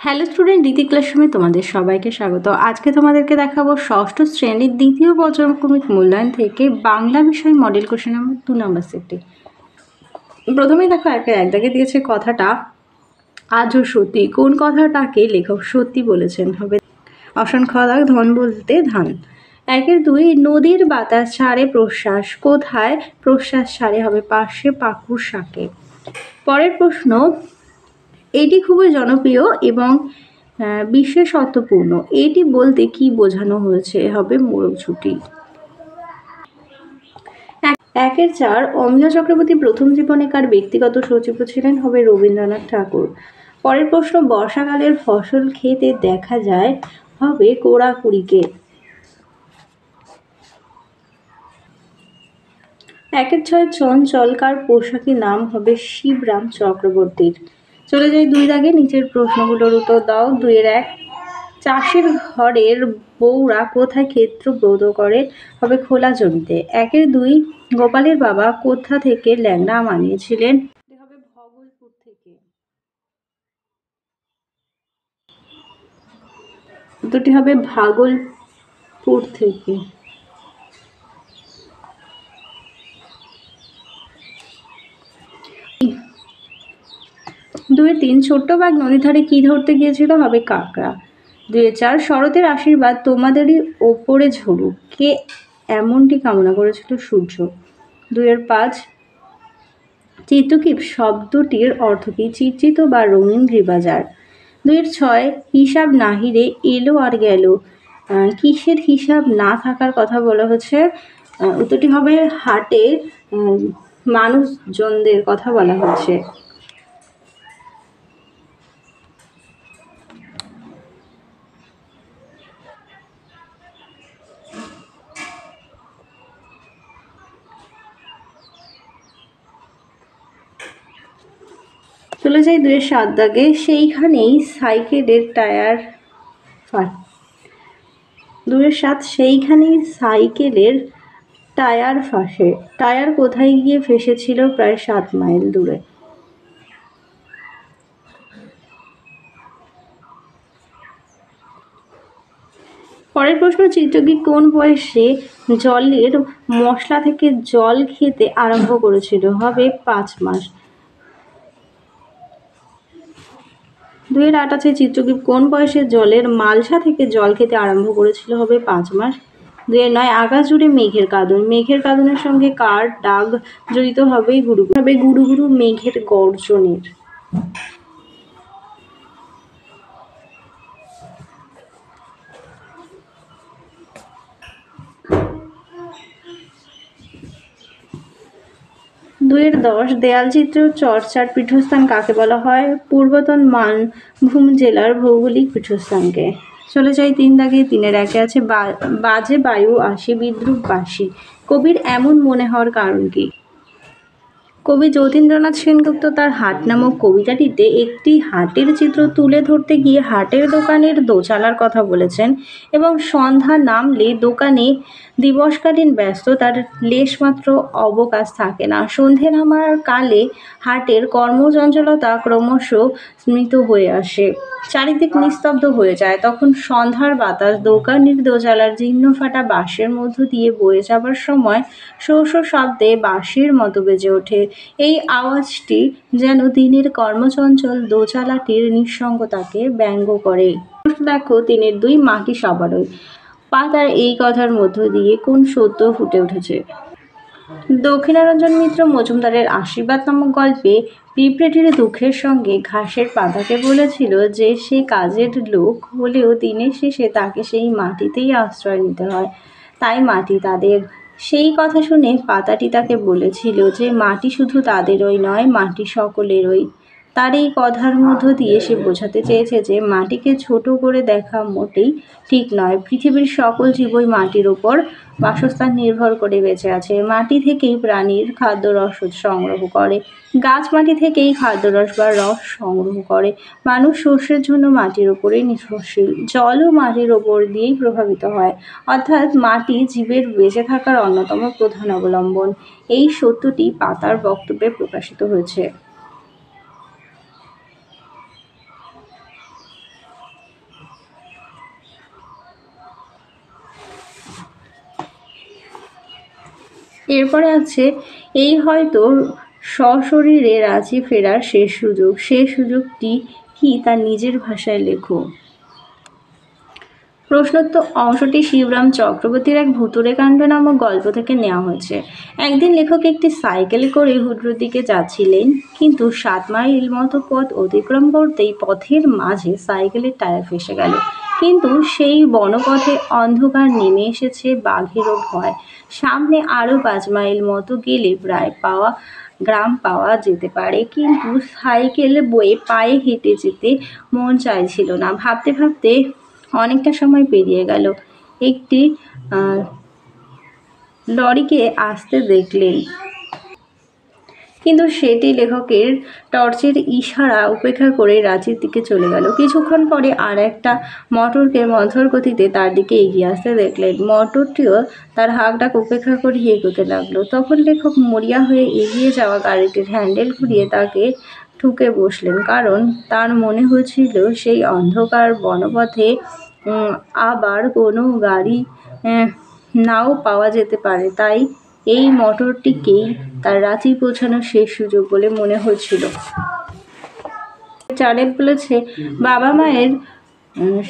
Hello student, দ্বিতীয় ক্লাসরুমে তোমাদের সবাইকে স্বাগত। আজকে তোমাদেরকে দেখাবো ষষ্ঠ শ্রেণীর দ্বিতীয় পর্যায়ক্রমিক মূল্যায়ন থেকে বাংলা বিষয় মডেল কোশ্চেন নাম্বার 2 নম্বর সেটটি। প্রথমেই দেখো এক দাগে দিয়েছে কথাটা আজও সত্যি। কোন কথাটাকে লেখক সত্যি বলেছেন? হবে অপশন খ দাগ ধন বলতে ধান। 1-2 নদীর বাতাস ছাড়ে প্রশ্বাস কোথায়? প্রশ্বাস ছাড়ে হবে পাশে পাকুর শাকে। পরের প্রশ্ন, এটি খুবই জনপ্রিয় এবং বিশেষত্বপূর্ণ। এটি বলতে কি বোঝানো হয়েছে? হবে মোরগ ছুটি। 1-4 অমিয় চক্রবর্তী প্রথম জীবনে কার ব্যক্তিগত সচিব ছিলেন? হবে রবীন্দ্রনাথ ঠাকুর। পরের প্রশ্ন, বর্ষাকালের ফসল খেতে দেখা যায়? হবে কোড়াকুড়িকে। 1-6 চঞ্চল কার পোশাকি নাম? হবে শিবরাম চক্রবর্তীর। চলে যাই 2 দাগে, নিচের প্রশ্নগুলোর উত্তর দাও। 2-1 চাষের ঘরের বউরা কোথায় ক্ষেত্র ব্রত করে? হবে খোলা জমিতে। 1-2 গোপালের বাবা কোথা থেকে ল্যাংড়া মানিয়েছিলেন? হবে ভগলপুর থেকে। দুটি হবে ভাগলপুর থেকে। 2-3 ছোট্ট বাঘ নদীর ধারে কি ধরতে গিয়েছিল? হবে কাঁকড়া। 2-4 শরতের আশীর্বাদ তোমাদেরই ওপরে ঝরুক কে এমনটি কামনা করেছিল? সূর্য। 2-5 চিত্রকীপ শব্দটির অর্থ কি? চিত্রিত বা রঙিন গ্রীবাজার। 2-6 হিসাব নাহিরে এলো আর গেল কিসের হিসাব না থাকার কথা বলা হচ্ছে? উত্তরটি হবে হাটে মানুষজনদের কথা বলা হচ্ছে। চলে যাই 2-7 দাগে, সেইখানেই সাইকেলের টায়ার 2-7 সেইখানেই সাইকেলের টায়ার ফাঁসে। টায়ার কোথায় গিয়ে ফেসেছিল? প্রায় 7 মাইল দূরে। পরের প্রশ্ন, চিত্রকীট কোন বয়সে জলের মশলা থেকে জল খেতে আরম্ভ করেছিল? হবে 5 মাস। 2-8 আছে চিত্রকীট কোন বয়সে জলের মালসা থেকে জল খেতে আরম্ভ করেছিল? হবে 5 মাস। 2-9 আকাশ জুড়ে মেঘের কাঁদন। মেঘের কাঁদনের সঙ্গে কার ডাক জড়িত? হবে গুরুগুরু। হবে গুরুগুরু মেঘের গর্জনের। দুয়ের 10 দেয়ালচিত্র চর্চার পীঠস্থান কাকে বলা হয়? পূর্বতন মানভূম জেলার ভৌগোলিক পীঠস্থানকে। চলে যাই 3 দাগে, 3-1 আছে বাজে বায়ু আসে বিদ্রুপ বাসি। কবির এমন মনে হওয়ার কারণ কি? কবি যতীন্দ্রনাথ সেনগুপ্ত তার হাট নামক কবিতাটিতে একটি হাটের চিত্র তুলে ধরতে গিয়ে হাটের দোকানের দোচালার কথা বলেছেন এবং সন্ধ্যা নামলে দোকানে দিবসকালীন ব্যস্ত, তার লেশমাত্র অবকাশ থাকে না। সন্ধে নামার কালে হাটের কর্মচঞ্চলতা ক্রমশ স্মিত হয়ে আসে, চারিদিক নিস্তব্ধ হয়ে যায়। তখন সন্ধ্যার বাতাস দোকানের দোচালার জীর্ণ ফাটা বাঁশের মধ্য দিয়ে বয়ে যাবার সময় শো শো শব্দে বাঁশির মতো বেজে ওঠে। এই আওয়াজটি যেন দিনের কর্মচঞ্চল দোচালাটির নিঃসঙ্গতাকে ব্যঙ্গ করে। দেখো 3-2 মাটি সবারই। পাতার এই কথার মধ্য দিয়ে কোন সত্য ফুটে উঠেছে? দক্ষিণারঞ্জন মিত্র মজুমদারের আশীর্বাদ নামক গল্পে পিঁপড়েটির দুঃখের সঙ্গে ঘাসের পাতাকে বলেছিল যে সে কাজের লোক হলেও দিনের শেষে তাকে সেই মাটিতেই আশ্রয় নিতে হয়, তাই মাটি তাদের। সেই কথা শুনে পাতাটি তাকে বলেছিল যে মাটি শুধু তাদেরই নয়, মাটি সকলেরই। তার এই কথার মধ্য দিয়ে সে বোঝাতে চেয়েছে যে মাটিকে ছোট করে দেখা মোটেই ঠিক নয়। পৃথিবীর সকল জীবই মাটির ওপর বাসস্থান নির্ভর করে বেঁচে আছে। মাটি থেকেই প্রাণীর খাদ্যরস সংগ্রহ করে, গাছ মাটি থেকেই খাদ্যরস বা রস সংগ্রহ করে, মানুষ শস্যের জন্য মাটির ওপরেই নির্ভরশীল, জলও মাটির ওপর দিয়েই প্রভাবিত হয়, অর্থাৎ মাটি জীবের বেঁচে থাকার অন্যতম প্রধান অবলম্বন। এই সত্যটি পাতার বক্তব্যে প্রকাশিত হয়েছে। এরপরে আছে এই হয়তো সশরীরে রাঁচি ফেরার শেষ সুযোগ। সেই সুযোগটি কি তার নিজের ভাষায় লেখো। প্রশ্নোত্তর অংশটি শিবরাম চক্রবর্তীর এক ভুতুড়ে কাণ্ড নামক গল্প থেকে নেওয়া হয়েছে। একদিন লেখক একটি সাইকেলে করে হুড্রোর দিকে যাচ্ছিলেন, কিন্তু 7 মাইল মতো পথ অতিক্রম করতেই পথের মাঝে সাইকেলের টায়ার ফেসে গেল। কিন্তু সেই বনপথে অন্ধকার নেমে এসেছে, বাঘেরও ভয়। সামনে আরও 5 মাইল মতো গেলে প্রায় গ্রাম পাওয়া যেতে পারে, কিন্তু সাইকেল বয়ে পায়ে হেঁটে যেতে মন চাইছিল না। ভাবতে ভাবতে অনেকটা সময় পেরিয়ে গেল। একটি লরিকে আসতে দেখলেন, কিন্তু সেটি লেখকের টর্চের ইশারা উপেক্ষা করে রাঁচির দিকে চলে গেল। কিছুক্ষণ পরে আর একটা মোটরকে মন্থর গতিতে তার দিকে এগিয়ে আসতে দেখলেন। মোটরটিও তার হাঁকডাক উপেক্ষা করে এগোতে লাগলো। তখন লেখক মরিয়া হয়ে এগিয়ে যাওয়া গাড়িটির হ্যান্ডেল ঘুরিয়ে তাকে ঠুকে বসলেন, কারণ তার মনে হয়েছিল সেই অন্ধকার বনপথে আবার কোনো গাড়ি নাও পাওয়া যেতে পারে। তাই এই মোটরটিকেই তার রাঁচি পৌঁছানোর শেষ সুযোগ বলে মনে হচ্ছিল। চারেক বলেছে, বাবা মায়ের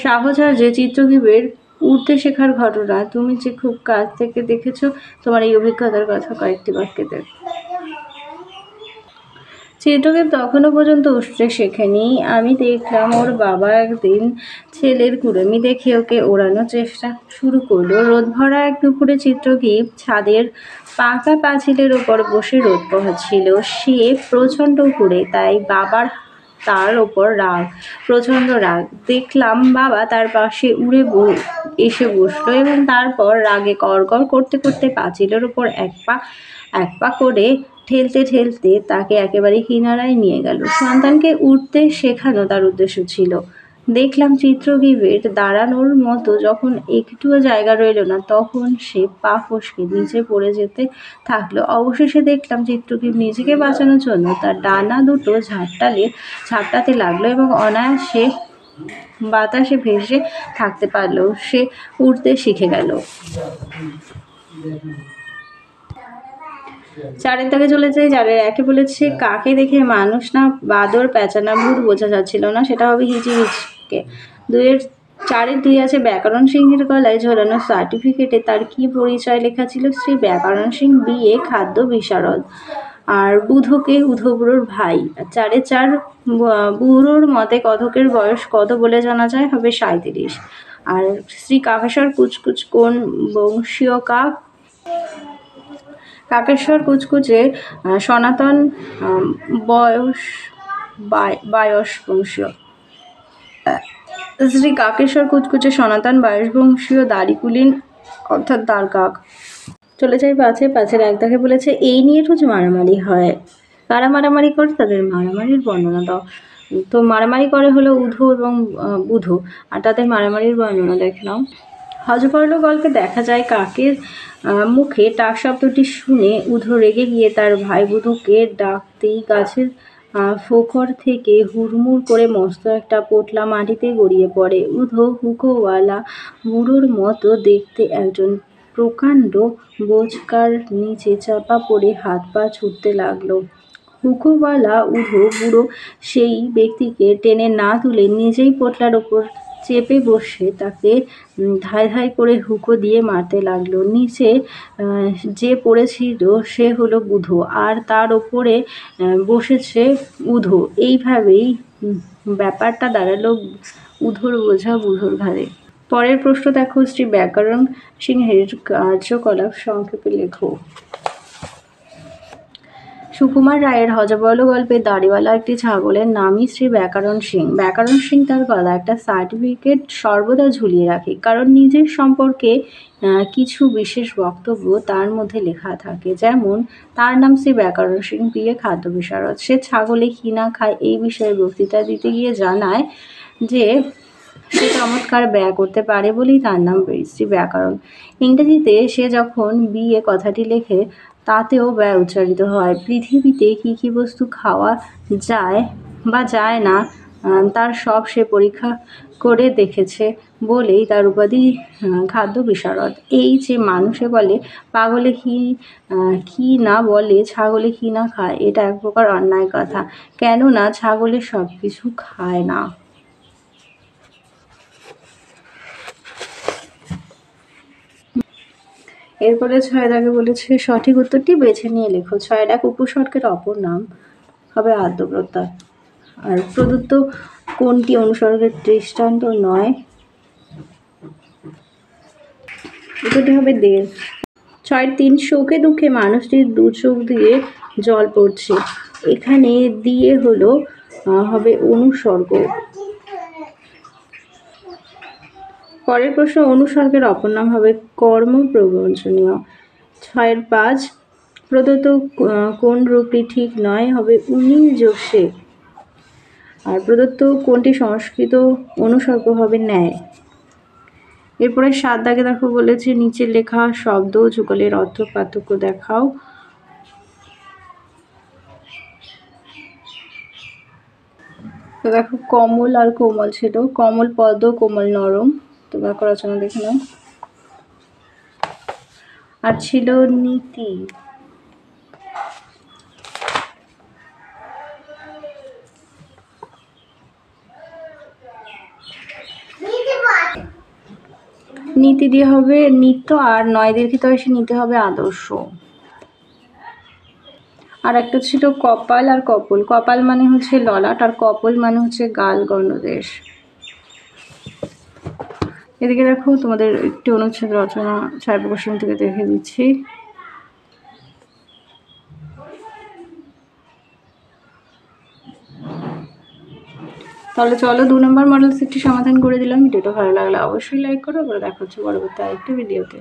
সাহচর্যে চিত্রকীপের উড়তে শেখার ঘটনা তুমি যে খুব কাছ থেকে দেখেছো, তোমার এই অভিজ্ঞতার কথা কয়েকটি বাক্যে দেখ। চিত্রকীপ তখনও পর্যন্ত উঠতে শেখেনি। আমি দেখলাম ওর বাবা একদিন ছেলের কুড়েমি দেখে ওকে ওড়ানোর চেষ্টা শুরু করলো। রোদ ভরা এক দুপুরে চিত্রকীপ ছাদের পাকা পাঁচিলের ওপর বসে রোদ পোহাচ্ছিল। সে প্রচণ্ড কুড়ে, তাই বাবার তার ওপর রাগ, প্রচণ্ড রাগ। দেখলাম বাবা তার পাশে উড়ে এসে বসলো এবং তারপর রাগে গড়গড় করতে করতে পাঁচিলের ওপর এক পা করে ঠেলতে ঠেলতে তাকে একেবারে কিনারায় নিয়ে গেল। সন্তানকে উঠতে শেখানো তার উদ্দেশ্য ছিল। দেখলাম চিত্রকীপের দাঁড়ানোর মতো যখন একটুও জায়গা রইল না, তখন সে পা ফসকে নিচে পড়ে যেতে থাকলো। অবশেষে দেখলাম চিত্রকীপ নিজেকে বাঁচানোর জন্য তার ডানা দুটো ঝাপটাতে লাগলো এবং অনায়াসে বাতাসে ভেসে থাকতে পারলো। সে উড়তে শিখে গেল। চারের দাগে চলে যায়। চারের একে বলেছে, কাকে দেখে মানুষ না বাদর পেঁচানা ভূত বোঝা যাচ্ছিল না, সেটা হবে হিচিবিচকে। চারের 2 আছে, ব্যাকরণ সিংহের গলায় ঝোলানো সার্টিফিকেটে তার কি পরিচয় লেখা ছিল? শ্রী ব্যাকরণ সিং, BA, খাদ্য বিশারদ। আর বুধকে উধবুড়োর ভাই। 4 বুড়োর মতে কথকের বয়স কত বলে জানা যায়? হবে 37। আর শ্রী কাকেশ্বর কুচকুচ কোন বংশীয় কাক? কাকেশ্বর কুচকুচে সনাতন বায়স বংশীয়। শ্রী কাকেশ্বর কুচকুচে সনাতন বায়সবংশীয় দাড়িকুলিন অর্থাৎ দ্বারকাক। চলে যাই 5-এর এক দাগে বলেছে, এই নিয়ে রোজ মারামারি হয়। কারা মারামারি করে? তাদের মারামারির বর্ণনা দাও। তো মারামারি করে হলো উধো এবং বুধো, আর তাদের মারামারির বর্ণনা দেখলাম। হযবরল গল্পে দেখা যায় কাকের মুখে টাক শব্দটি শুনে উধো রেগে গিয়ে তার ভাই বুধোকে ডাকতেই গাছের ফোকর থেকে হুড়মুড় করে মস্ত একটা পোটলা মাটিতে গড়িয়ে পড়ে। উধো হুকোওয়ালা বুড়োর মতো দেখতে একজন প্রকাণ্ড বোঝকার নিচে চাপা পড়ে হাত পা ছুটতে লাগলো। হুকোওয়ালা উধো বুড়ো সেই ব্যক্তিকে টেনে না তুলে নিজেই পোটলার ওপর চেপে বসে তাকে ধাই ধাই করে হুকো দিয়ে মারতে লাগলো। নিচে যে পড়েছিল সে হলো বুধো, আর তার ওপরে বসেছে উধো। এইভাবেই ব্যাপারটা দাঁড়ালো উধোর বোঝা বুধোর ঘাড়ে। পরের প্রশ্ন দেখো, শ্রী ব্যাকরণ সিংহের কার্যকলাপ সংক্ষেপে লেখো। সুকুমার রায়ের হযবরল গল্পে দাড়িওয়ালা একটি ছাগলের নামই শ্রী ব্যাকরণ সিং। ব্যাকরণ সিং তার গলায় একটা সার্টিফিকেট সর্বদা ঝুলিয়ে রাখে, কারণ নিজের সম্পর্কে কিছু বিশেষ বক্তব্য তার মধ্যে লেখা থাকে। যেমন, তার নাম শ্রী ব্যাকরণ সিং, BA, খাদ্য বিশারদ। সে ছাগলে কি না খায় এই বিষয়ে বক্তৃতা দিতে গিয়ে জানায় যে সে চমৎকার ব্যয় করতে পারে বলেই তার নাম শ্রী ব্যাকরণ। ইংরেজিতে সে যখন BA কথাটি লেখে তাতেও ব্যয় উচ্চারিত হয়। পৃথিবীতে কী কী বস্তু খাওয়া যায় বা যায় না তার সব সে পরীক্ষা করে দেখেছে বলেই তার উপাধি খাদ্য বিশারদ। এই যে মানুষে বলে পাগলে কি না বলে, ছাগলে কি না খায়, এটা এক প্রকার অন্যায় কথা, কেননা ছাগলে সব কিছু খায় না। এরপরে ৬ দাগে বলেছে সঠিক উত্তরটি বেছে নিয়ে লেখো। ৬ ডাক উপসর্গের অপর নাম হবে আদ্যপ্রত্যয়। আর প্রদত্ত কোনটি অনুসর্গের দৃষ্টান্ত নয়? উত্তরটি হবে দের। ৬-৩ শোকে দুঃখে মানুষটির দু চোখ দিয়ে জল পড়ছে, এখানে দিয়ে হলো হবে অনুসর্গ। পরের প্রশ্ন অনুসর্গের অপর নাম হবে কর্ম প্রবঞ্চনীয়। ৬-৫ প্রদত্ত কোন রূপটি ঠিক নয়? হবে উনি যোগ সে। আর প্রদত্ত কোনটি সংস্কৃত অনুসর্গ? হবে ন্যায়। এরপরে ৭ দাগে দেখো বলেছে নিচের লেখা শব্দ যুগলের অর্থ পার্থক্য দেখাও। তো দেখো কমল আর কোমল ছিল, কমল পদ্ম, কোমল নরম। তো বাক্য রচনা দেখে নাও। আর ছিল নীতি। নীতি দিয়ে হবে নিত্য, আর ৯ দীর্ঘিত এসে নিতে হবে আদর্শ। আর একটা ছিল কপাল আর কপল। কপাল মানে হচ্ছে ললাট, আর কপল মানে হচ্ছে গাল গণ্ডদেশ। এদিকে দেখো তোমাদের একটি অনুচ্ছেদ রচনা ছায়াপ্রকাশন থেকে দেখে দিচ্ছি। তাহলে চলো ২ নম্বর মডেল সেটটি সমাধান করে দিলাম। ভিডিওটা ভালো লাগলে অবশ্যই লাইক করো। আবার দেখা হচ্ছে পরবর্তী আরেকটি ভিডিওতে।